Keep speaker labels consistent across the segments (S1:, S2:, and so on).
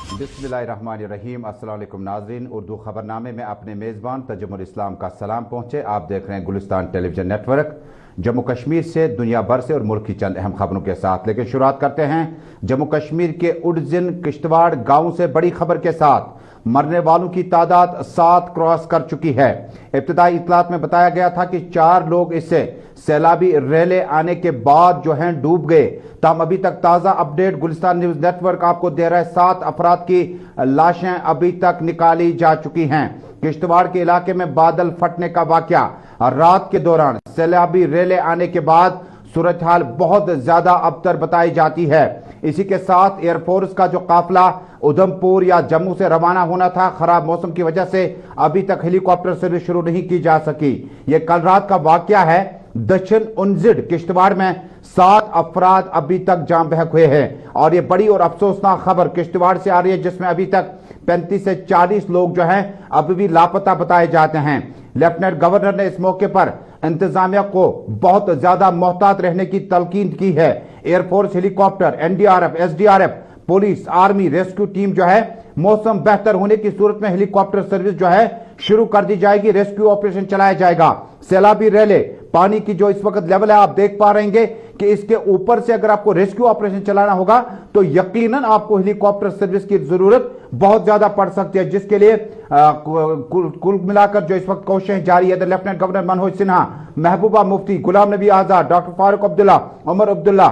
S1: बिस्मिल्लाहिर्रहमानिर्रहीम। अस्सलाम वालेकुम नाज़रीन, उर्दू खबरनामे में अपने मेज़बान तजुमुल इस्लाम का सलाम पहुँचे। आप देख रहे हैं गुलिस्तान टेलीविजन नेटवर्क। जम्मू कश्मीर से, दुनिया भर से और मुल्क की चंद अहम खबरों के साथ लेकिन शुरुआत करते हैं जम्मू कश्मीर के उड़जिन किश्तवाड़ गाँव से बड़ी खबर के साथ। मरने वालों की तादाद 7 क्रॉस कर चुकी है। इब्तिदाई इतलात में बताया गया था कि 4 लोग इससे सैलाबी रैले आने के बाद जो हैं डूब गए। तब अभी तक ताज़ा अपडेट गुलिस्तान न्यूज़ नेटवर्क आपको दे रहा है। 7 अफराद की लाशें अभी तक निकाली जा चुकी हैं। किश्तवाड़ के इलाके में बादल फटने का वाकया रात के दौरान सैलाबी रैले आने के बाद सूरत हाल बहुत ज्यादा अबतर बताई जाती है। इसी के साथ एयरफोर्स का जो काफिला उधमपुर या जम्मू से रवाना होना था, खराब मौसम की वजह से अभी तक हेलीकॉप्टर सर्विस शुरू नहीं की जा सकी। यह कल रात का वाकया है। दक्षिण उनजिड किश्तवाड़ में 7 अफराद अभी तक जाम बहक हुए हैं और यह बड़ी और अफसोसनाक खबर किश्तवाड़ से आ रही है, जिसमें अभी तक 35 से 40 लोग जो हैं अभी भी लापता बताए जाते हैं। लेफ्टिनेंट गवर्नर ने इस मौके पर इंतजामिया को बहुत ज्यादा मोहतात रहने की तलकीन की है। Air force, helicopter, NDRF, SDRF, police, army, rescue team जो है मौसम बेहतर होने की सूरत में हेलीकॉप्टर सर्विस जो है शुरू कर दी जाएगी। रेस्क्यू ऑपरेशन चलाया जाएगा। सैलाबी रैले, पानी की जो इस वक्त लेवल है आप देख पा रहे हैं कि इसके ऊपर से अगर आपको रेस्क्यू ऑपरेशन चलाना होगा तो यकीनन आपको हेलीकॉप्टर सर्विस की जरूरत बहुत ज्यादा पड़ सकती है, जिसके लिए कुल मिलाकर जो इस वक्त कोशिशें जारी है। Lieutenant governor Manoj Sinha, Mehbooba Mufti, Ghulam Nabi Azad, doctor Farooq Abdullah, Omar Abdullah,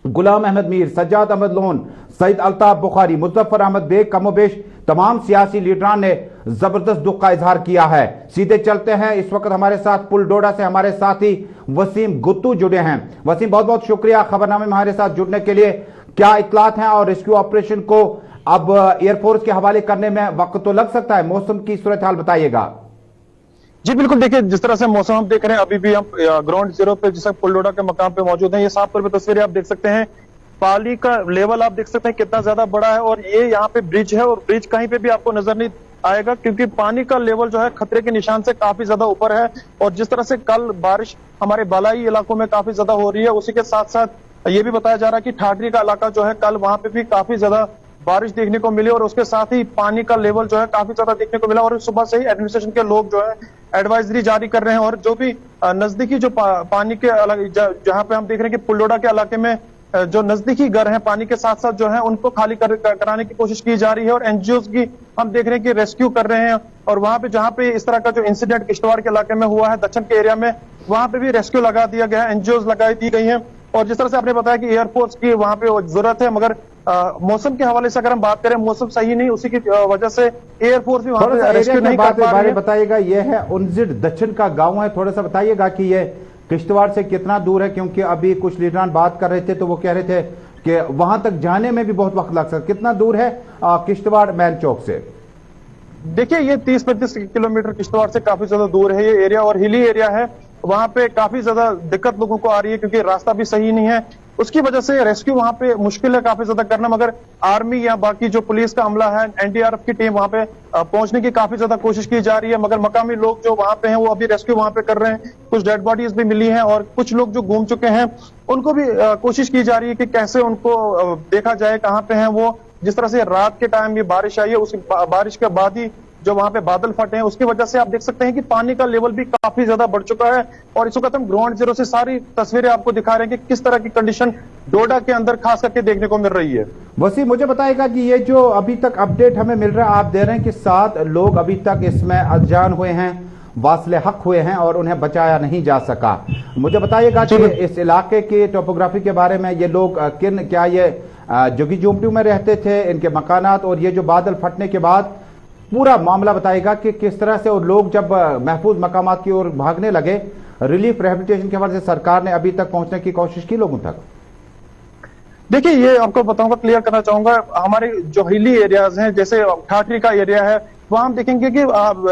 S1: Ghulam Ahmad Mir, Sajjad Ahmad loan, Saeed Altaf Bukhari, Muzaffar Ahmad bag, कमोबेश तमाम सियासी लीडरान ने जबरदस्त दुख का इजहार किया है। सीधे चलते हैं, इस वक्त हमारे साथ पुल डोडा से हमारे साथी वसीम गुत्तू जुड़े हैं। वसीम, बहुत बहुत शुक्रिया खबरनामे में हमारे साथ जुड़ने के लिए। क्या इतलात हैं और रेस्क्यू ऑपरेशन को अब एयरफोर्स के हवाले करने में वक्त तो लग सकता है, मौसम की सूरत हाल बताइएगा।
S2: जी बिल्कुल, देखिए जिस तरह से मौसम हम देख रहे हैं, अभी भी हम ग्राउंड जीरो पे जिस पुलडोडा के मकाम पे मौजूद हैं। ये साफ तौर पे तस्वीरें आप देख सकते हैं। पानी का लेवल आप देख सकते हैं कितना ज्यादा बड़ा है और ये यहाँ पे ब्रिज है और ब्रिज कहीं पे भी आपको नजर नहीं आएगा क्योंकि पानी का लेवल जो है खतरे के निशान से काफी ज्यादा ऊपर है। और जिस तरह से कल बारिश हमारे बालाई इलाकों में काफी ज्यादा हो रही है, उसी के साथ साथ ये भी बताया जा रहा है कि ठाठरी का इलाका जो है कल वहां पे भी काफी ज्यादा बारिश देखने को मिली और उसके साथ ही पानी का लेवल जो है काफी ज्यादा देखने को मिला। और सुबह से ही एडमिनिस्ट्रेशन के लोग जो है एडवाइजरी जारी कर रहे हैं और जो भी नजदीकी जो पानी के जहां पे हम देख रहे हैं कि पुलडोडा के इलाके में जो नजदीकी घर हैं पानी के साथ साथ जो है उनको खाली कराने की कोशिश की जा रही है। और एनजीओ की हम देख रहे हैं कि रेस्क्यू कर रहे हैं और वहां पे जहां पे इस तरह का जो इंसिडेंट किश्तवाड़ के इलाके में हुआ है दक्षिण के एरिया में, वहां पे भी रेस्क्यू लगा दिया गया है, एनजीओ लगाई दी गई है। और जिस तरह से आपने बताया कि एयरफोर्स की वहां पे जरूरत है, मगर मौसम के हवाले से अगर हम बात करें, मौसम सही नहीं, उसी की वजह से एयरफोर्स भी वहां पे रेस्क्यू नहीं कर पा रही है।
S1: बताइएगा, यह है उनजिड दक्षिण का गांव है, थोड़ा सा बताइएगा कि यह किश्तवाड़ से कितना दूर है, क्योंकि अभी कुछ लीडरान बात कर रहे थे तो वो कह रहे थे कि वहां तक जाने में भी बहुत वक्त लग सकता है। कितना दूर है किश्तवाड़ मैन चौक से?
S2: देखिए ये 30-35 किलोमीटर किश्तवाड़ से काफी ज्यादा दूर है ये एरिया और हिली एरिया है। वहां पे काफी ज्यादा दिक्कत लोगों को आ रही है क्योंकि रास्ता भी सही नहीं है, उसकी वजह से रेस्क्यू वहां पे मुश्किल है काफी ज्यादा करना। मगर आर्मी या बाकी जो पुलिस का अमला है, एनडीआरएफ की टीम वहां पे पहुंचने की काफी ज्यादा कोशिश की जा रही है। मगर मकामी लोग जो वहां पे हैं वो अभी रेस्क्यू वहां पे कर रहे हैं। कुछ डेड बॉडीज भी मिली हैं और कुछ लोग जो घूम चुके हैं उनको भी कोशिश की जा रही है कि कैसे उनको देखा जाए कहाँ पे है वो। जिस तरह से रात के टाइम ये बारिश आई है, उस बारिश के बाद ही जो वहां पे बादल फटे हैं उसकी वजह से आप देख सकते हैं कि पानी का लेवल भी काफी ज्यादा बढ़ चुका है। और इस वक्त हम ग्राउंड जीरो से सारी तस्वीरें आपको दिखा रहे हैं कि किस तरह की कंडीशन डोडा के अंदर खास करके देखने को मिल रही है।
S1: वसीम, मुझे बताएगा कि ये जो अभी तक अपडेट हमें मिल रहा है, आप दे रहे हैं कि 7 लोग अभी तक इसमें अनजान हुए हैं, वासले हक हुए हैं और उन्हें बचाया नहीं जा सका। मुझे बताइएगा कि इस इलाके की टोपोग्राफी के बारे में, ये लोग क्या ये झुग्गी झोंपड़ियों में रहते थे, इनके मकानात, और ये जो बादल फटने के बाद पूरा मामला बताएगा कि किस तरह से और लोग जब महफूज मकामात की ओर भागने लगे, रिलीफ रिहेबिलिटेशन के वजह से सरकार ने अभी तक पहुंचने की कोशिश की लोगों तक?
S2: देखिए ये आपको बताऊंगा, क्लियर करना चाहूंगा, हमारे जो हिली एरियाज हैं जैसे ठाठरी का एरिया है, वहां हम देखेंगे कि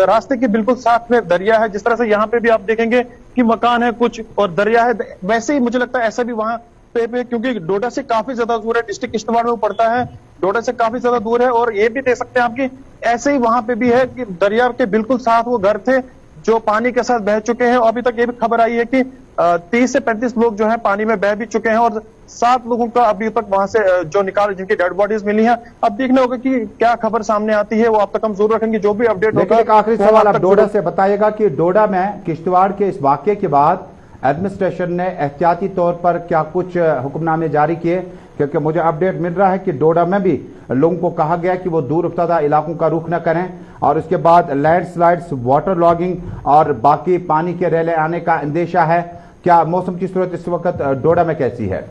S2: रास्ते के बिल्कुल साथ में दरिया है। जिस तरह से यहाँ पे भी आप देखेंगे कि मकान है कुछ और दरिया है, वैसे ही मुझे लगता है ऐसा भी वहां पे क्योंकि डोडा से काफी ज्यादा दूर है, डिस्ट्रिक्ट किश्तवाड़ में पड़ता है, डोडा से काफी ज्यादा दूर है। और ये भी देख सकते हैं आप कि ऐसे ही वहां पे भी है कि दरिया के बिल्कुल साथ वो घर थे जो पानी के साथ बह चुके हैं। अभी तक ये भी खबर आई है कि 30 से 35 लोग जो है पानी में बह भी चुके हैं और 7 लोगों का अभी तक वहां से जो निकाल जिनकी डेड बॉडीज मिली हैं। अब देखना होगा कि क्या खबर सामने आती है, वो आप तक हम जरूर रखेंगे, जो भी अपडेट
S1: लेकिन
S2: होगा।
S1: एक आखिरी सवाल आप डोडा से बताइएगा कि डोडा में किश्तवाड़ के इस वाकये के बाद एडमिनिस्ट्रेशन ने एहतियाती तौर पर क्या कुछ हुक्मनामे जारी किए? क्योंकि मुझे अपडेट मिल रहा है कि डोडा में भी लोगों को कहा गया कि वो दूर उफ्तादा इलाकों का रुख न करें और उसके बाद लैंडस्लाइड्स, वाटर लॉगिंग और बाकी पानी के रेले आने का अंदेशा है। क्या मौसम की सूरत इस वक्त डोडा में कैसी है?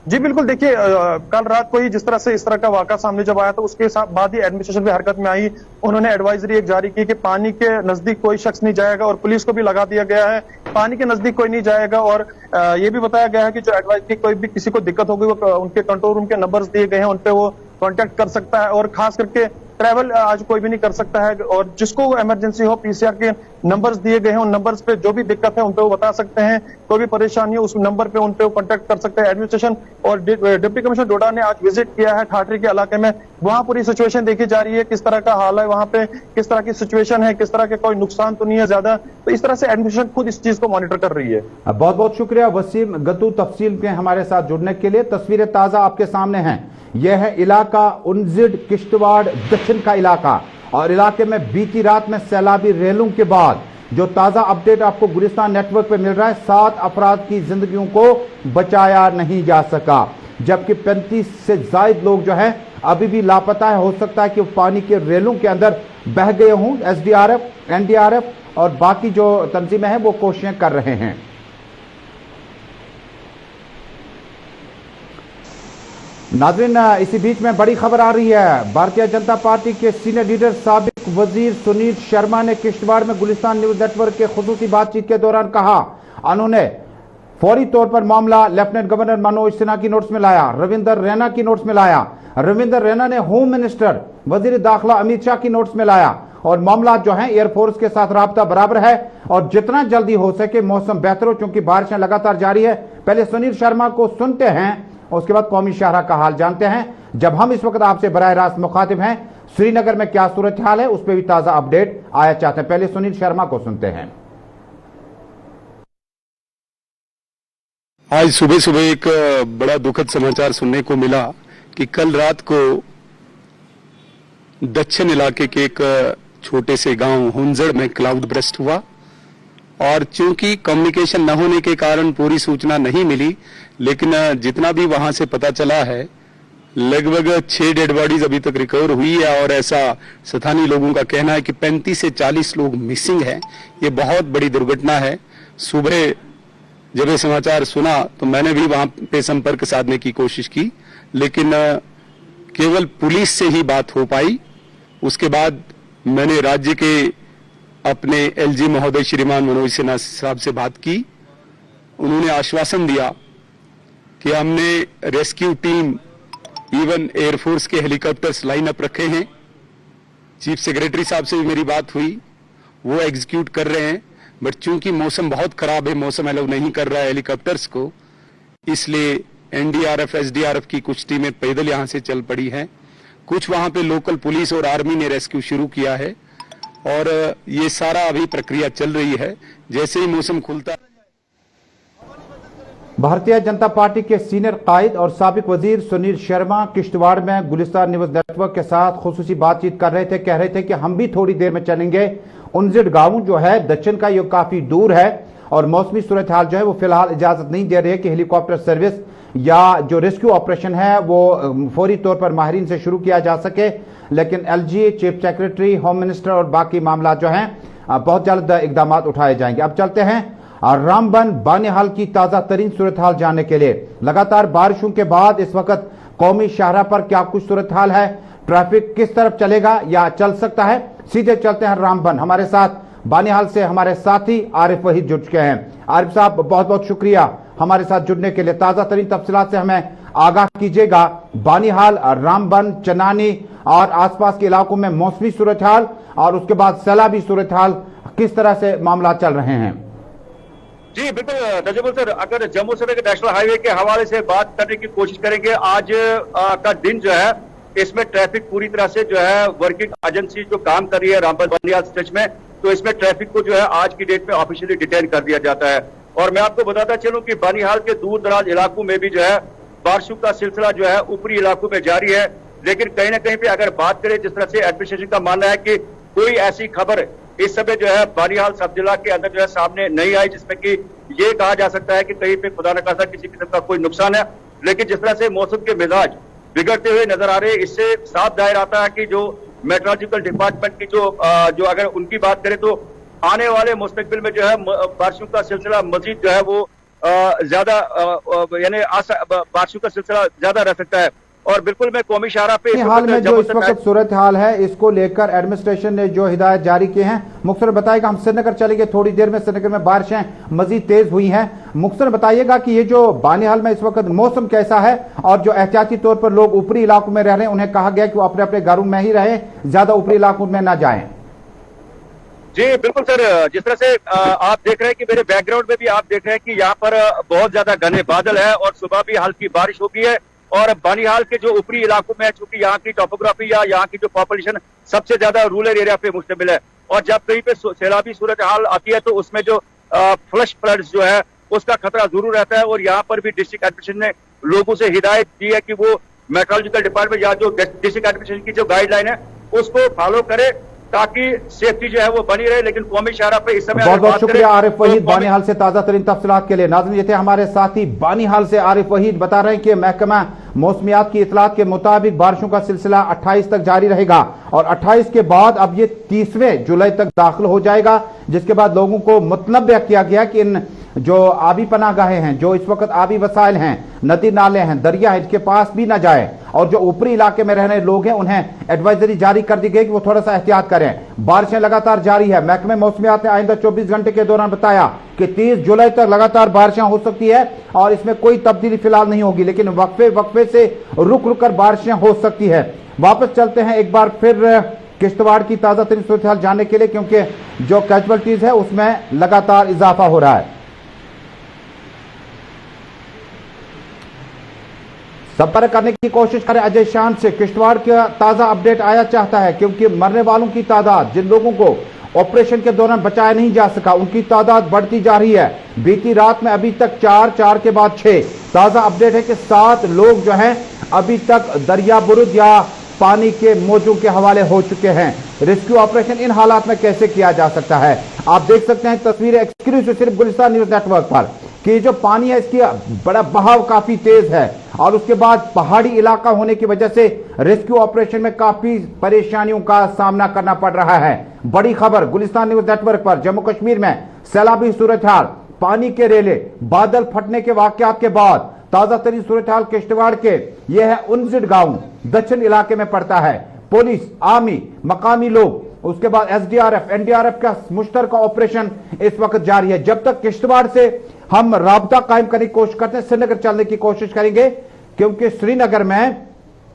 S2: जी बिल्कुल, देखिए कल रात को ही जिस तरह से इस तरह का वाकया सामने जब आया तो उसके बाद ही एडमिनिस्ट्रेशन भी हरकत में आई। उन्होंने एडवाइजरी एक जारी की कि पानी के नजदीक कोई शख्स नहीं जाएगा और पुलिस को भी लगा दिया गया है, पानी के नजदीक कोई नहीं जाएगा। और ये भी बताया गया है कि जो एडवाइजरी कोई भी किसी को दिक्कत होगी वो उनके कंट्रोल रूम के नंबर्स दिए गए हैं, उन पे वो कांटेक्ट कर सकता है और खास करके ट्रैवल आज कोई भी नहीं कर सकता है और जिसको इमरजेंसी हो पीसीआर के नंबर्स दिए गए हैं, उन नंबर्स पे जो भी दिक्कत है उन पे वो बता सकते हैं, कोई भी परेशानी हो उस नंबर पे उन पे वो कांटेक्ट कर सकते हैं। एडमिनिस्ट्रेशन और डिप्टी कमिश्नर डोडा ने आज विजिट किया है ठाठरी के इलाके में, वहां पूरी सिचुएशन देखी जा रही है, किस तरह का हाल है वहां पे, किस तरह की सिचुएशन है, किस तरह के कोई नुकसान तो नहीं है ज्यादा। तो इस तरह से एडमिनिस्ट्रेशन खुद इस चीज को मॉनिटर कर रही है।
S1: बहुत बहुत शुक्रिया वसीम गद्दू तफसील में हमारे साथ जुड़ने के लिए। तस्वीरें ताजा आपके सामने हैं। यह है इलाका उनजिड किश्तवाड़ दक्षिण का इलाका और इलाके में बीती रात में सैलाबी रेलों के बाद जो ताजा अपडेट आपको गुलिस्तान नेटवर्क पे मिल रहा है, 7 अफराद की जिंदगियों को बचाया नहीं जा सका, जबकि 35 से ज्यादा लोग जो है अभी भी लापता है। हो सकता है कि वो पानी के रेलों के अंदर बह गए हों। एसडीआरएफ, एनडीआरएफ और बाकी जो तंजीमें हैं वो कोशिशें कर रहे हैं। नाज़रीन, इसी बीच में बड़ी खबर आ रही है। भारतीय जनता पार्टी के सीनियर लीडर साबिक वजीर सुनील शर्मा ने किश्तवाड़ में गुलिस्तान न्यूज नेटवर्क के खुसूसी बातचीत के दौरान कहा, उन्होंने फौरी तौर पर मामला लेफ्टिनेंट गवर्नर मनोज सिन्हा की नोटिस में लाया, रविंदर रैना की नोटिस में लाया। रविंदर रैना ने होम मिनिस्टर वजीर दाखिला अमित शाह की नोटिस में लाया और मामला जो है एयरफोर्स के साथ राब्ता बराबर है और जितना जल्दी हो सके मौसम बेहतर हो, चूंकि बारिशें लगातार जारी है। पहले सुनील शर्मा को सुनते हैं, उसके बाद कौमी शाहरा का हाल जानते हैं। जब हम इस वक्त आपसे बराह रास्त मुखातिब हैं, श्रीनगर में क्या सूरत हाल है उस पर भी ताजा अपडेट आया चाहते हैं। पहले सुनील शर्मा को सुनते हैं।
S3: आज सुबह सुबह एक बड़ा दुखद समाचार सुनने को मिला कि कल रात को दक्षिण इलाके के एक छोटे से गांव हुंजड़ में क्लाउड ब्रस्ट हुआ और चूंकि कम्युनिकेशन न होने के कारण पूरी सूचना नहीं मिली, लेकिन जितना भी वहां से पता चला है लगभग 6 डेड बॉडीज अभी तक रिकवर हुई है और ऐसा स्थानीय लोगों का कहना है कि 35 से 40 लोग मिसिंग हैं। ये बहुत बड़ी दुर्घटना है। सुबह जब ये समाचार सुना तो मैंने भी वहां पे संपर्क साधने की कोशिश की, लेकिन केवल पुलिस से ही बात हो पाई। उसके बाद मैंने राज्य के अपने एलजी महोदय श्रीमान मनोज सिन्हा साहब से बात की। उन्होंने आश्वासन दिया कि हमने रेस्क्यू टीम, इवन एयरफोर्स के हेलीकॉप्टर्स लाइन अप रखे हैं। चीफ सेक्रेटरी साहब से भी मेरी बात हुई, वो एग्जीक्यूट कर रहे हैं, बट चूंकि मौसम बहुत खराब है, मौसम अलाउ नहीं कर रहा है हेलीकॉप्टर्स को, इसलिए एनडीआरएफ, एसडीआरएफ की कुछ टीमें पैदल यहां से चल पड़ी हैं। कुछ वहां पे लोकल पुलिस और आर्मी ने रेस्क्यू शुरू किया है और ये सारा अभी प्रक्रिया चल रही है। जैसे ही मौसम खुलता है।
S1: भारतीय जनता पार्टी के सीनियर कायद और साबिक वजीर सुनील शर्मा किश्तवाड़ में गुलिस्तान न्यूज नेटवर्क के साथ खुसूसी बातचीत कर रहे थे। कह रहे थे कि हम भी थोड़ी देर में चलेंगे। उनजिड गांव जो है दक्षिण का, ये काफी दूर है और मौसमी सूरत हाल जो है वो फिलहाल इजाजत नहीं दे रही है कि हेलीकॉप्टर सर्विस या जो रेस्क्यू ऑपरेशन है वो फौरी तौर पर माहिरीन से शुरू किया जा सके। लेकिन LG, chief secretary, home minister और बाकी मामला जो हैं बहुत जल्द इकदाम उठाए जाएंगे। अब चलते हैं रामबन बानिहाल की ताजा तरीन सूरत हाल जानने के लिए। लगातार बारिशों के बाद इस वक्त कौमी शाहरा पर क्या कुछ सूरत हाल है, ट्रैफिक किस तरफ चलेगा या चल सकता है, सीधे चलते हैं रामबन। हमारे साथ बानिहाल से हमारे साथी आरिफ वहीद जुड़ चुके हैं। आरिफ साहब, बहुत बहुत शुक्रिया हमारे साथ जुड़ने के लिए। ताजा तरीन तफसीलात से हमें आगाह कीजिएगा। बानिहाल, रामबन, चनानी और आसपास के इलाकों में मौसमी सूरत हाल और उसके बाद सैलाबी सूरत हाल, किस तरह से मामला चल रहे हैं?
S4: जी बिल्कुल तजुबुल सर, अगर जम्मू से नेशनल हाईवे के हवाले से बात करने की कोशिश करेंगे, आज का दिन जो है इसमें ट्रैफिक पूरी तरह से जो है वर्किंग एजेंसी जो काम कर रही है रामबन बानिहाल स्ट्रेच में, तो इसमें ट्रैफिक को जो है आज की डेट में ऑफिशियली डिटेन कर दिया जाता है। और मैं आपको बताता चलूं कि बानिहाल के दूर दराज इलाकों में भी जो है बारिशों का सिलसिला जो है ऊपरी इलाकों में जारी है। लेकिन कहीं ना कहीं पे अगर बात करें, जिस तरह से एडमिनिस्ट्रेशन का मानना है कि कोई ऐसी खबर इस समय जो है बानिहाल सब जिला के अंदर जो है सामने नहीं आई जिसमें कि ये कहा जा सकता है कि कहीं पे खुदा न खासा किसी किस्म का कोई नुकसान है। लेकिन जिस तरह से मौसम के मिजाज बिगड़ते हुए नजर आ रहे हैं, इससे साफ जाहिर आता है कि जो मेट्रोलॉजिकल डिपार्टमेंट की जो अगर उनकी बात करें तो आने वाले मुस्तकबिल में जो है बारिशों का सिलसिला मजीद जो है वो ज्यादा यानी बारिशों का सिलसिला ज्यादा रह सकता है। और बिल्कुल मैं कौमी शाहरा पे
S1: हाल में जो इस वक्त सूरत हाल है इसको लेकर एडमिनिस्ट्रेशन ने जो हिदायत जारी की हैं, मुख्तर बताएगा। हम श्रीनगर चलेंगे थोड़ी देर में। श्रीनगर में बारिशें मजीद तेज हुई हैं। मुख्तर बताइएगा कि ये जो बानिहाल में इस वक्त मौसम कैसा है और जो एहतियाती तौर पर लोग ऊपरी इलाकों में रह रहे हैं उन्हें कहा गया कि वो अपने अपने घरों में ही रहे, ज्यादा ऊपरी इलाकों में ना जाएं।
S4: जी बिल्कुल सर, जिस तरह से आप देख रहे हैं कि मेरे बैकग्राउंड में भी आप देख रहे हैं कि यहाँ पर बहुत ज्यादा घने बादल है और सुबह भी हल्की बारिश हो गई है। और बानिहाल के जो ऊपरी इलाकों में चूंकि यहाँ की टोपोग्राफी या यहाँ की जो पॉपुलेशन सबसे ज्यादा रूरल एरिया पे मुश्तमिल है और जब कहीं पे सैलाबी सूरत हाल आती है तो उसमें जो फ्लश फ्लड्स जो है उसका खतरा जरूर रहता है। और यहाँ पर भी डिस्ट्रिक्ट एडमिनिस्ट्रेशन ने लोगों से हिदायत दी है कि वो मेट्रोलॉजिकल डिपार्टमेंट या जो डिस्ट्रिक्ट एडमिनिस्ट्रेशन की जो गाइडलाइन है उसको फॉलो करे ताकि सेफ्टी जो है वो बनी रहे। लेकिन कौमी शाहरा पे इस समय
S1: बहुत बहुत शुक्रिया आरिफ वहीद बानिहाल से ताजा तरीन तफसीलात के लिए। नाज़रीन, ये थे हमारे साथी बानिहाल से आरिफ वहीद, बता रहे हैं कि महकमा मौसमियात की इतलात के मुताबिक बारिशों का सिलसिला 28 तक जारी रहेगा और 28 के बाद अब ये 30वें जुलाई तक दाखिल हो जाएगा, जिसके बाद लोगों को मुतनब्बे किया गया कि इन जो आबी पनागाहें हैं, जो इस वक्त आबी वसाइल हैं, नदी नाले हैं, दरिया है, इनके पास भी ना जाए और जो ऊपरी इलाके में रहने लोग हैं उन्हें एडवाइजरी जारी कर दी गई कि वो थोड़ा सा एहतियात करें। बारिशें लगातार जारी है। महकमे मौसमियात ने आइंदा 24 घंटे के दौरान बताया कि 30 जुलाई तक लगातार बारिशें हो सकती है और इसमें कोई तब्दीली फिलहाल नहीं होगी, लेकिन वक्फे से रुक रुक कर बारिशें हो सकती है। वापस चलते हैं एक बार फिर किश्तवाड़ की ताजा तरीन सूरत हाल जानने के लिए, क्योंकि जो कैजुअल्टीज है उसमें लगातार इजाफा हो रहा है। संपर्क करने की कोशिश करें अजय शान से। किश्तवाड़ का ताजा अपडेट आया चाहता है क्योंकि मरने वालों की तादाद, जिन लोगों को ऑपरेशन के दौरान बचाया नहीं जा सका, उनकी तादाद बढ़ती जा रही है। बीती रात में अभी तक 4 के बाद 6 ताजा अपडेट है कि 7 लोग जो हैं अभी तक दरिया बुरुद या पानी के मौजों के हवाले हो चुके हैं। रेस्क्यू ऑपरेशन इन हालात में कैसे किया जा सकता है, आप देख सकते हैं तस्वीरें एक्सक्लूसिव सिर्फ गुलिस्तान न्यूज नेटवर्क पर कि जो पानी है इसकी बड़ा बहाव काफी तेज है और उसके बाद पहाड़ी इलाका होने की वजह से रेस्क्यू ऑपरेशन में काफी परेशानियों का सामना करना पड़ रहा है। बड़ी खबर गुलिस्तान न्यूज नेटवर्क पर। जम्मू कश्मीर में सैलाबी सूरत हाल, पानी के रेले, बादल फटने के वाकयात के बाद ताजा तरीन सूरत हाल किश्तवाड़ के यह है उनजिड गांव दक्षिण इलाके में पड़ता है। पुलिस, आर्मी, मकामी लोग, उसके बाद एसडीआरएफ, एनडीआरएफ का मुश्तरका ऑपरेशन इस वक्त जारी है। जब तक किश्तवाड़ से हम राबता कायम करने की कोशिश करते हैं, श्रीनगर चलने की कोशिश करेंगे क्योंकि श्रीनगर में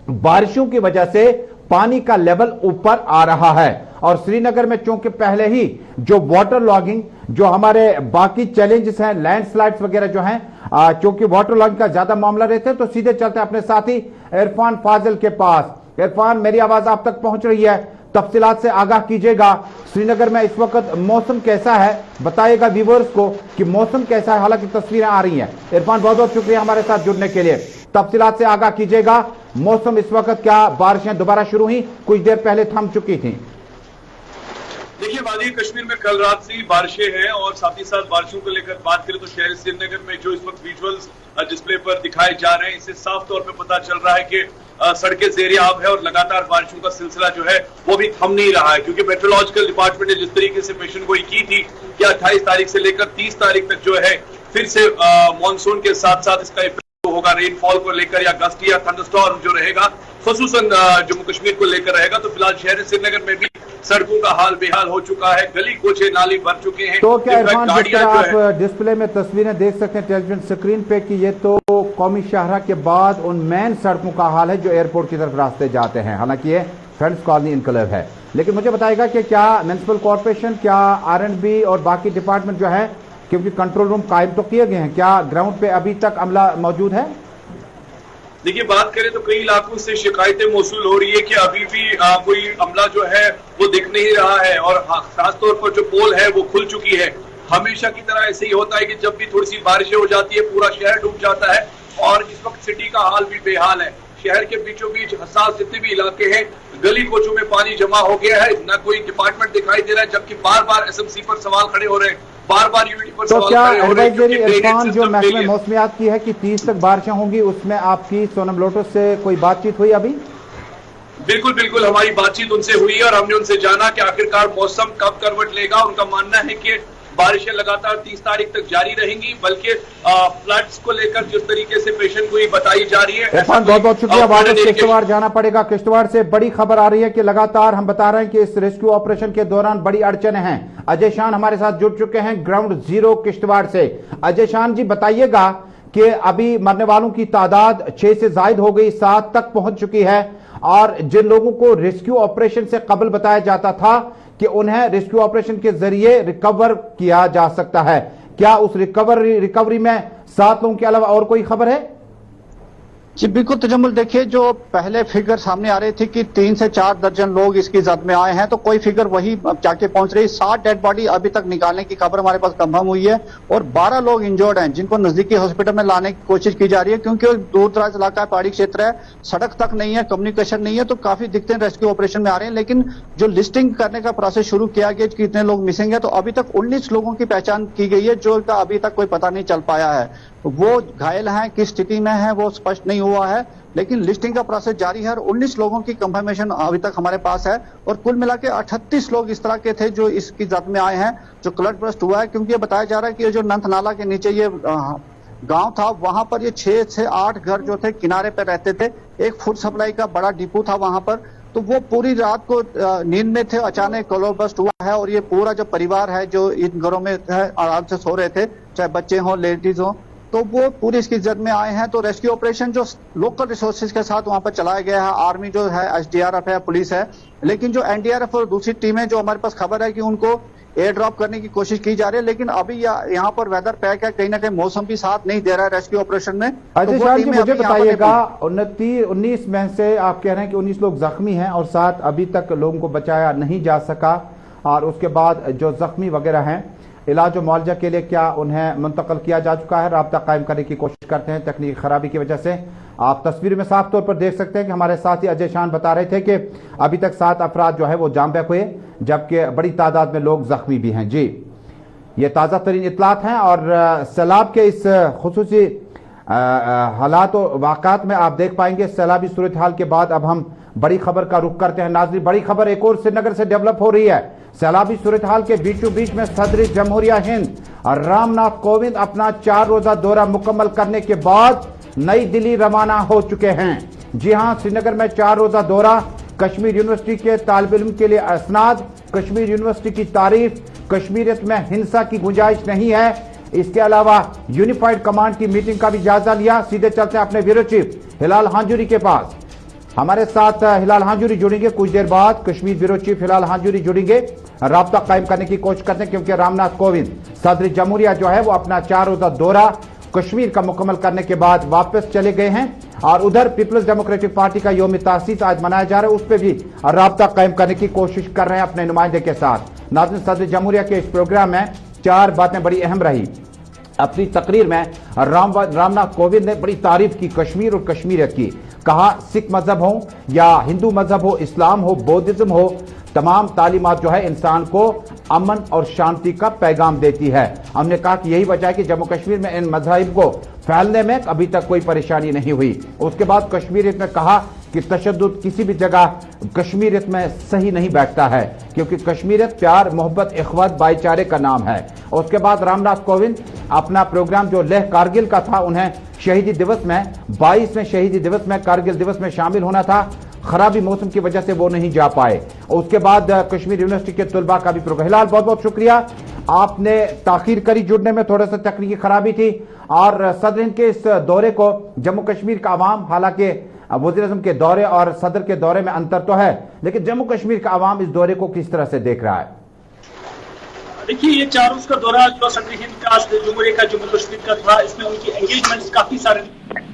S1: बारिशों की वजह से पानी का लेवल ऊपर आ रहा है और श्रीनगर में चूंकि पहले ही जो वाटर लॉगिंग, जो हमारे बाकी चैलेंजेस हैं, लैंडस्लाइड्स वगैरह जो हैं, चूंकि वाटर लॉगिंग का ज्यादा मामला रहता है, तो सीधे चलते हैं अपने साथी इरफान फाजिल के पास। इरफान, मेरी आवाज आप तक पहुंच रही है, तफसीलात से आगाह कीजिएगा। श्रीनगर में इस वक्त मौसम कैसा है, बताइएगा व्यूअर्स को कि मौसम कैसा है। हालांकि तस्वीरें आ रही हैं। इरफान, बहुत बहुत शुक्रिया हमारे साथ जुड़ने के लिए। तफसीलात से आगाह कीजिएगा, मौसम इस वक्त क्या, बारिशें दोबारा शुरू हुई, कुछ देर पहले थम चुकी थी।
S5: देखिए, वादी कश्मीर में कल रात से ही बारिशें हैं और साथ ही साथ बारिशों को लेकर बात करें तो शहर श्रीनगर में जो इस वक्त विजुअल्स डिस्प्ले पर दिखाए जा रहे हैं, इससे साफ तौर पे पता चल रहा है कि सड़कें ज़ेरे आब है और लगातार बारिशों का सिलसिला जो है वो भी थम नहीं रहा है। क्योंकि मेट्रोलॉजिकल डिपार्टमेंट ने जिस तरीके से पेशन गोई की थी कि 28 तारीख से लेकर 30 तारीख तक जो है फिर से मानसून के साथ साथ इसका इफेक्ट होगा, रेनफॉल को लेकर या गस्ट या थंडरस्टॉर्म जो रहेगा खुसूसन जम्मू कश्मीर को लेकर रहेगा। तो फिलहाल शहर श्रीनगर में भी सड़कों का हाल बेहाल हो चुका है, गली कोचे नाली भर चुके हैं।
S1: तो क्या इरफान, जिस तरह आप डिस्प्ले में तस्वीरें देख सकते हैं टेलीविजन स्क्रीन पे कि ये तो कौमी शाहरा के बाद उन मेन सड़कों का हाल है जो एयरपोर्ट की तरफ रास्ते जाते हैं। हालांकि ये फ्रेंड्स कॉलोनी इनकलेव है, लेकिन मुझे बताएगा कि क्या म्युनिसिपल कॉर्पोरेशन, क्या R&B और बाकी डिपार्टमेंट जो है, क्योंकि कंट्रोल रूम कायम तो किए गए हैं, क्या ग्राउंड पे अभी तक अमला मौजूद है?
S5: देखिए, बात करें तो कई इलाकों से शिकायतें मौसूल हो रही है कि अभी भी कोई अमला जो है वो दिख नहीं रहा है और खासतौर पर जो पोल है वो खुल चुकी है। हमेशा की तरह ऐसे ही होता है कि जब भी थोड़ी सी बारिशें हो जाती है पूरा शहर डूब जाता है और इस वक्त सिटी का हाल भी बेहाल है। शहर के बीचों बीच हसास जितने भी इलाके हैं गली कोचों में पानी जमा हो गया है, न कोई डिपार्टमेंट दिखाई दे रहा है, जबकि बार बार एसएमसी पर सवाल खड़े हो रहे हैं, बार बार यूनिटी पर
S1: तो
S5: सवाल
S1: क्या
S5: खड़े हो रहे हैं।
S1: एडवाइजरी इरफान जो महकमे मौसमियात की है कि 30 तक बारिशें होंगी, उसमें आपकी सोनम लोटस से कोई बातचीत हुई अभी?
S5: बिल्कुल बिल्कुल, हमारी बातचीत उनसे हुई और हमने उनसे जाना कि आखिरकार मौसम कब करवट लेगा। उनका मानना है कि बारिशें लगातार 30 तारीख तक जारी रहेंगी, बल्कि फ्लड्स को लेकर जिस तरीके से पेशेंट गोई बताई जा रही है।
S1: इरफान बहुत बहुत शुक्रिया। वापस किश्तवाड़ जाना पड़ेगा। किश्तवाड़ से बड़ी खबर आ रही है कि लगातार हम बता रहे हैं कि इस रेस्क्यू ऑपरेशन के दौरान बड़ी अड़चने हैं। अजय शान हमारे साथ जुड़ चुके हैं ग्राउंड जीरो किश्तवाड़ से। अजय शान जी बताइएगा कि अभी मरने वालों की तादाद 6 से जायद हो गई, 7 तक पहुंच चुकी है, और जिन लोगों को रेस्क्यू ऑपरेशन से कबल बताया जाता था कि उन्हें रेस्क्यू ऑपरेशन के जरिए रिकवर किया जा सकता है, क्या उस रिकवरी में 7 लोगों के अलावा और कोई खबर है?
S6: जी बिल्कुल तजम्मुल, देखिए जो पहले फिगर सामने आ रही थी कि 3 से 4 दर्जन लोग इसकी जद में आए हैं, तो कोई फिगर वही जाके पहुंच रही। 7 डेड बॉडी अभी तक निकालने की खबर हमारे पास कंफर्म हुई है और 12 लोग इंजर्ड हैं जिनको नजदीकी हॉस्पिटल में लाने की कोशिश की जा रही है, क्योंकि दूर दराज इलाका है, पहाड़ी क्षेत्र है, सड़क तक नहीं है, कम्युनिकेशन नहीं है, तो काफी दिक्कतें रेस्क्यू ऑपरेशन में आ रहे हैं। लेकिन जो लिस्टिंग करने का प्रोसेस शुरू किया गया कि कितने लोग मिसिंग है, तो अभी तक 19 लोगों की पहचान की गई है, जो का अभी तक कोई पता नहीं चल पाया है। वो घायल हैं, किस स्थिति में है वो स्पष्ट नहीं हुआ है, लेकिन लिस्टिंग का प्रोसेस जारी है और 19 लोगों की कंफर्मेशन अभी तक हमारे पास है। और कुल मिला के 38 लोग इस तरह के थे जो इसकी जद में आए हैं, जो क्लड बस्ट हुआ है। क्योंकि ये बताया जा रहा है कि ये जो नंथ नाला के नीचे ये गांव था, वहां पर ये 6 से 8 घर जो थे किनारे पर रहते थे। एक फूड सप्लाई का बड़ा डिपो था वहां पर, तो वो पूरी रात को नींद में थे, अचानक क्लड बस्ट हुआ है और ये पूरा जो परिवार है जो इन घरों में है आराम से सो रहे थे, चाहे बच्चे हों लेडीज हों, तो वो पूरी इसकी जद में आए हैं। तो रेस्क्यू ऑपरेशन जो लोकल रिसोर्सेज के साथ वहां पर चलाया गया है, आर्मी जो है, एसडीआरएफ है, पुलिस है, लेकिन जो एनडीआरएफ और दूसरी टीमें जो हमारे पास खबर है कि उनको एयर ड्रॉप करने की कोशिश की जा रही है, लेकिन अभी यहाँ पर वेदर पैक है, कहीं ना कहीं मौसम भी साथ नहीं दे रहा है रेस्क्यू ऑपरेशन में।
S1: अजय शाह जी मुझे बताइएगा, 19 में से आप कह रहे हैं कि 19 लोग जख्मी हैं और 7 अभी तक लोगों को बचाया नहीं जा सका, और उसके बाद जो जख्मी वगैरह हैं इलाज और मुआवजा के लिए क्या उन्हें मुंतकल किया जा चुका है? राब्ता कायम करने की कोशिश करते हैं, तकनीकी खराबी की वजह से। आप तस्वीर में साफ तौर पर देख सकते हैं कि हमारे साथी अजय शान बता रहे थे कि अभी तक 7 अफराद जो है वो जाम बहक हुए, जबकि बड़ी तादाद में लोग जख्मी भी हैं। जी, ये ताज़ा तरीन इतलात हैं और सैलाब के इस खुसूसी हालात और वाक़ात में आप देख पाएंगे सैलाबी सूरत हाल के बाद अब हम बड़ी खबर का रुख करते हैं। नाज़रीन, बड़ी खबर एक और श्रीनगर से डेवलप हो रही है। सैलाबी सूरत हाल के बीचों बीच में सदर जमहूरिया हिंद रामनाथ कोविंद अपना 4 रोजा दौरा मुकम्मल करने के बाद नई दिल्ली रवाना हो चुके हैं। जी हां, श्रीनगर में 4 रोजा दौरा, कश्मीर यूनिवर्सिटी के तालिब इल्म के लिए असनाद, कश्मीर यूनिवर्सिटी की तारीफ, कश्मीरियत में हिंसा की गुंजाइश नहीं है। इसके अलावा यूनिफाइड कमांड की मीटिंग का भी जायजा लिया। सीधे चलते हैं अपने ब्यूरो चीफ हिलाल हांजूरी के पास। हमारे साथ हिलाल हांजूरी जुड़ेंगे कुछ देर बाद। कश्मीर ब्यूरो चीफ हिलाल हांजूरी जुड़ेंगे, राब्ता कायम करने की कोशिश करते हैं, क्योंकि रामनाथ कोविंद सदर जमहूरिया जो है वो अपना 4 रोजा दौरा कश्मीर का मुकम्मल करने के बाद वापस चले गए हैं। और उधर पीपल्स डेमोक्रेटिक पार्टी का यौम तासीस आज मनाया जा रहा है, उस पर भी राब्ता कायम करने की कोशिश कर रहे हैं अपने नुमाइंदे के साथ। नाज़रीन, सदर जमहूरिया के इस प्रोग्राम में 4 बातें बड़ी अहम रही। अपनी तकरीर में रामनाथ कोविंद ने बड़ी तारीफ की कश्मीर और कश्मीरियत की। कहा सिख मजहब हो या हिंदू मजहब हो, इस्लाम हो, बौद्धिज्म हो, तमाम तालीमात जो है इंसान को अमन और शांति का पैगाम देती है। हमने कहा कि यही वजह है कि जम्मू कश्मीर में इन मज़ाहिब को फैलने में अभी तक कोई परेशानी नहीं हुई। उसके बाद कश्मीरियत में कहा कि तशद्दुद किसी भी जगह कश्मीरियत में सही नहीं बैठता है, क्योंकि कश्मीरियत प्यार, मोहब्बत, इख्वत, भाईचारे का नाम है। उसके बाद रामनाथ कोविंद अपना प्रोग्राम जो लेह कारगिल का था, उन्हें शहीदी दिवस में 22वें शहीदी दिवस में कारगिल दिवस में शामिल होना था, खराबी मौसम की वजह से वो नहीं जा पाए। उसके बाद कश्मीर यूनिवर्सिटी के तुलबा का भी प्रोग्राम। हिलाल, बहुत बहुत शुक्रिया, आपने ताखीर करी जुड़ने में, थोड़ा सा तकनीकी खराबी थी। और सदर हिंद के इस दौरे को जम्मू कश्मीर का अवाम, हालांकि वज़ीर आज़म के दौरे और सदर के दौरे में अंतर तो है, लेकिन जम्मू कश्मीर का अवाम इस दौरे को किस तरह से देख रहा है?
S7: देखिए, ये 4 रोज का दौरा जो सदर हिंद का, जमहूरिया का, जम्मू कश्मीर का था, इसमें उनकी एंगेजमेंट्स काफी सारे,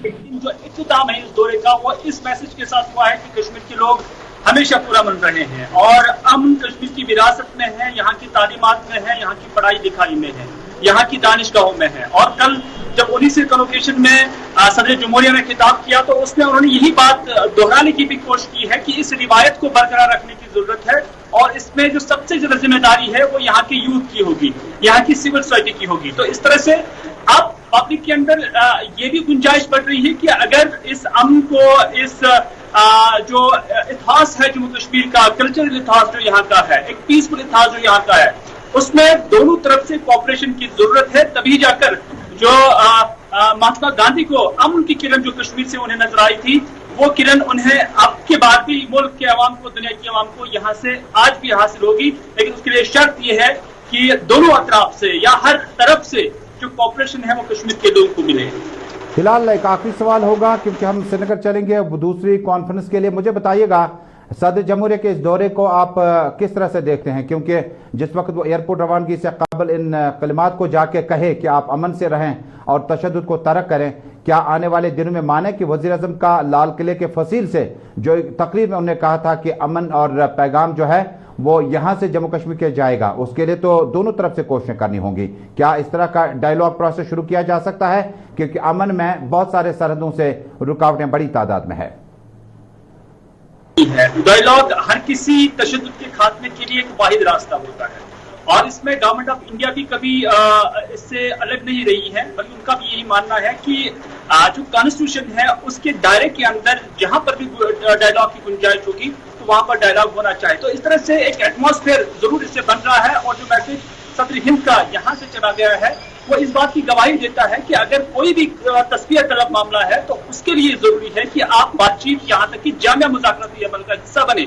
S7: लेकिन जो इख्तिताम है इस दौरे का वो इस मैसेज के साथ हुआ है कि कश्मीर के लोग हमेशा पुरअमन रहे हैं और अमन कश्मीर की विरासत में है, यहाँ की तालीमात में है, यहाँ की पढ़ाई लिखाई में है, यहाँ की दानिशगाहों में है। और कल जब 19वीं कन्वोकेशन में सदर जमहूरिया ने खिताब किया तो उसमें उन्होंने यही बात दोहराने की भी कोशिश की है कि इस रिवायत को बरकरार रखने की जरूरत है और इसमें जो सबसे ज्यादा जिम्मेदारी है वो यहाँ के यूथ की होगी, यहाँ की सिविल सोसाइटी की होगी। तो इस तरह से अब पब्लिक के अंदर ये भी गुंजाइश बढ़ रही है कि अगर इस अमन को, इस जो इतिहास है जम्मू कश्मीर का, कल्चरल इतिहास जो यहाँ का है, एक पीसफुल इतिहास जो यहाँ का है, उसमें दोनों तरफ से कोऑपरेशन की जरूरत है। तभी जाकर जो महात्मा गांधी को अमन की किरण जो कश्मीर से उन्हें नजर आई थी, वो किरण उन्हें अब के बाद भी मुल्क के अवाम को, दुनिया की अवाम को यहाँ से आज भी हासिल होगी। लेकिन उसके लिए शर्त यह है कि दोनों अतराफ से या हर तरफ से जो कोऑपरेशन है वो कश्मीर के लोगों को मिले।
S1: फिलहाल एक आखिरी सवाल होगा क्योंकि हम श्रीनगर चलेंगे अब दूसरी कॉन्फ्रेंस के लिए। मुझे बताइएगा सदर जमहूरिया के इस दौरे को आप किस तरह से देखते हैं, क्योंकि जिस वक्त वो एयरपोर्ट रवानगी से कबल इन कलिमात को जाके कहे कि आप अमन से रहें और तशद्दुद को तर्क करें, क्या आने वाले दिनों में माने कि वजीर आज़म का लाल किले के फसील से जो तकरीर में उन्होंने कहा था कि अमन और पैगाम जो है वो यहां से जम्मू कश्मीर के जाएगा, उसके लिए तो दोनों तरफ से कोशिशें करनी होंगी। क्या इस तरह का डायलॉग प्रोसेस शुरू किया जा सकता है, क्योंकि अमन में बहुत सारे सरहदों से रुकावटें बड़ी तादाद में है।
S7: डायलॉग हर किसी तशद्दुद के खात्मे के लिए एक वाहिद रास्ता होता है और इसमें गवर्नमेंट ऑफ इंडिया भी कभी इससे अलग नहीं रही है, बल्कि उनका भी यही मानना है कि जो कॉन्स्टिट्यूशन है उसके दायरे के अंदर जहां पर भी डायलॉग की गुंजाइश होगी तो वहां पर डायलॉग होना चाहिए। तो इस तरह से एक एटमॉस्फेयर जरूर इससे बन रहा है और जो मैसेज सदर हिंद का यहाँ से चला गया है वो इस बात की गवाही देता है कि अगर कोई भी तस्वीर तलब मामला है तो उसके लिए जरूरी है कि आप बातचीत यहाँ तक कि जामिया मुज़ाकराती अमल का हिस्सा बने।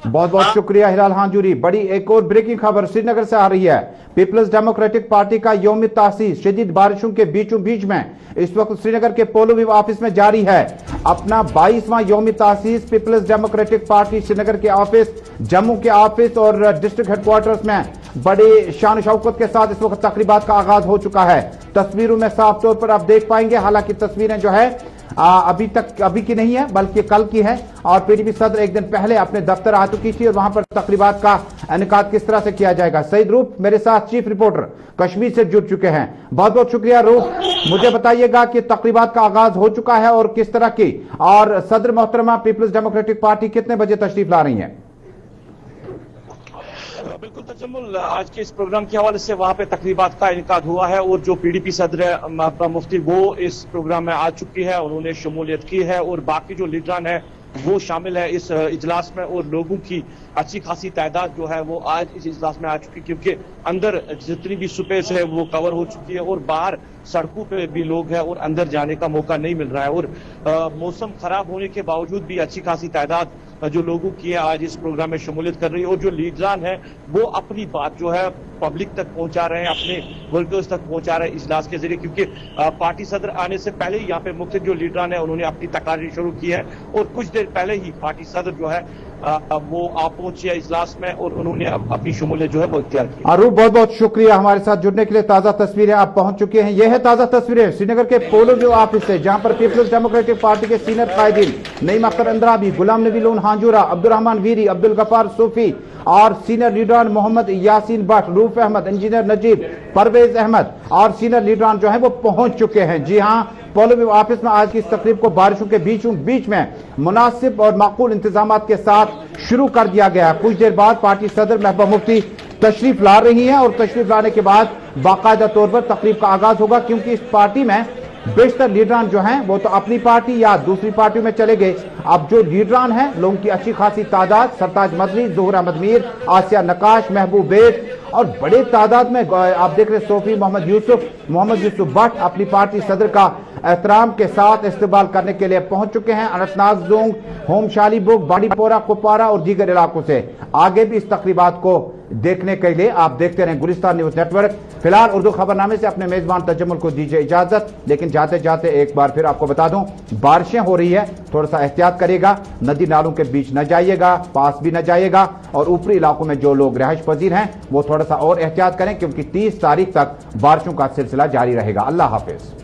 S1: बहुत बहुत शुक्रिया हिलाल हांजूरी। बड़ी एक और ब्रेकिंग खबर श्रीनगर से आ रही है। पीपल्स डेमोक्रेटिक पार्टी का यौम तासीस शदीद बारिशों के बीचों बीच में इस वक्त श्रीनगर के पोलो व्यू ऑफिस में जारी है। अपना 22वां यौम तासीस पीपल्स डेमोक्रेटिक पार्टी श्रीनगर के ऑफिस, जम्मू के ऑफिस और डिस्ट्रिक्ट हेडक्वार्टर्स में बड़े शान शौकत के साथ इस वक्त तकरीबात का आगाज हो चुका है। तस्वीरों में साफ तौर पर आप देख पाएंगे, हालांकि तस्वीरें जो है अभी की नहीं है बल्कि कल की है और पीडीपी सदर एक दिन पहले अपने दफ्तर आ चुकी थी और वहां पर तकरीबात का इनेकाद किस तरह से किया जाएगा। सईद रूप मेरे साथ चीफ रिपोर्टर कश्मीर से जुड़ चुके हैं। बहुत बहुत शुक्रिया रूप। मुझे बताइएगा कि तकरीबात का आगाज हो चुका है और किस तरह की, और सदर मोहतरमा पीपल्स डेमोक्रेटिक पार्टी कितने बजे तशरीफ ला रही है?
S8: बिल्कुल तजम्मुल, आज के इस प्रोग्राम के हवाले से वहां पे तकरीबात का इनकाद हुआ है और जो पीडीपी सदर है मुफ्ती वो इस प्रोग्राम में आ चुकी है, उन्होंने शमूलियत की है और बाकी जो लीडरान है वो शामिल है इस इजलास में और लोगों की अच्छी खासी तादाद जो है वो आज इस इजलास में आ चुकी, क्योंकि अंदर जितनी भी स्पेस है वो कवर हो चुकी है और बाहर सड़कों पे भी लोग हैं और अंदर जाने का मौका नहीं मिल रहा है। और मौसम खराब होने के बावजूद भी अच्छी खासी तादाद जो लोगों की है आज इस प्रोग्राम में शमूलियत कर रही है और जो लीडरान है वो अपनी बात जो है पब्लिक तक पहुंचा रहे हैं, अपने वर्कर्स तक पहुंचा रहे हैं इजलास के जरिए, क्योंकि पार्टी सदर आने से पहले ही यहाँ पे मुख्तलिफ जो लीडरान है उन्होंने अपनी तकारीर शुरू की है और कुछ देर पहले ही पार्टी सदर जो है वो आप पहुंचे इजलास में और उन्होंने अपनी शमूलियत जो है वो इख्तियार की।
S1: अरूप बहुत बहुत शुक्रिया हमारे साथ जुड़ने के लिए। ताजा तस्वीरें आप पहुंच चुके हैं। यह है ताजा तस्वीरें श्रीनगर के पोलो व्यू ऑफिस से, जहां पर पीपल्स डेमोक्रेटिक पार्टी के सीनियर कायदीन नईम अख्तर अंद्राबी, गुलाम नबी लोन हांजूरा, अब्दुल रहमान वीरी, अब्दुल गफार सूफी और सीनियर लीडरान मोहम्मद यासीन भट्ट, रूफ अहमद, इंजीनियर नजीब, परवेज अहमद और सीनियर लीडरान जो है वो पहुंच चुके हैं। जी हाँ, पोलो व्यू ऑफिस में आज की इस तकरीब को बारिशों के बीच में मुनासिब और माकूल इंतजाम के साथ शुरू कर दिया गया। कुछ देर बाद पार्टी सदर महबूबा मुफ्ती तशरीफ ला रही हैं और तशरीफ लाने के बाद बाकायदा तौर पर तकरीब का आगाज होगा, क्योंकि इस पार्टी में बेशतर लीडरान जो हैं वो तो अपनी पार्टी या दूसरी पार्टियों में चले गए। अब जो लीडरान हैं लोगों की अच्छी खासी तादाद, सरताज मदनी, ज़ोहर अहमद मीर, आसिया नकाश, महबूब बेग और बड़े तादाद में आप देख रहे सोफी, मोहम्मद यूसुफ भट्ट अपनी पार्टी सदर का एहतराम के साथ इस्तेमाल करने के लिए पहुंच चुके हैं। अनंतनाग जोंग, होम शालीबुग, बाड़ीपोरा, कुपवारा और दीगर इलाकों से आगे भी इस तकरीबात को देखने के लिए आप देखते रहें गुलिस्तान न्यूज नेटवर्क। फिलहाल उर्दू खबरनामे से अपने मेजबान तजम्मुल को दीजिए इजाजत, लेकिन जाते जाते एक बार फिर आपको बता दूं बारिशें हो रही है, थोड़ा सा एहतियात करिएगा, नदी नालों के बीच न जाइएगा, पास भी न जाइएगा और ऊपरी इलाकों में जो लोग रिहाइश पजीर हैं वो थोड़ा सा और एहतियात करें, क्योंकि 30 तारीख तक बारिशों का सिलसिला जारी रहेगा। अल्लाह हाफिज।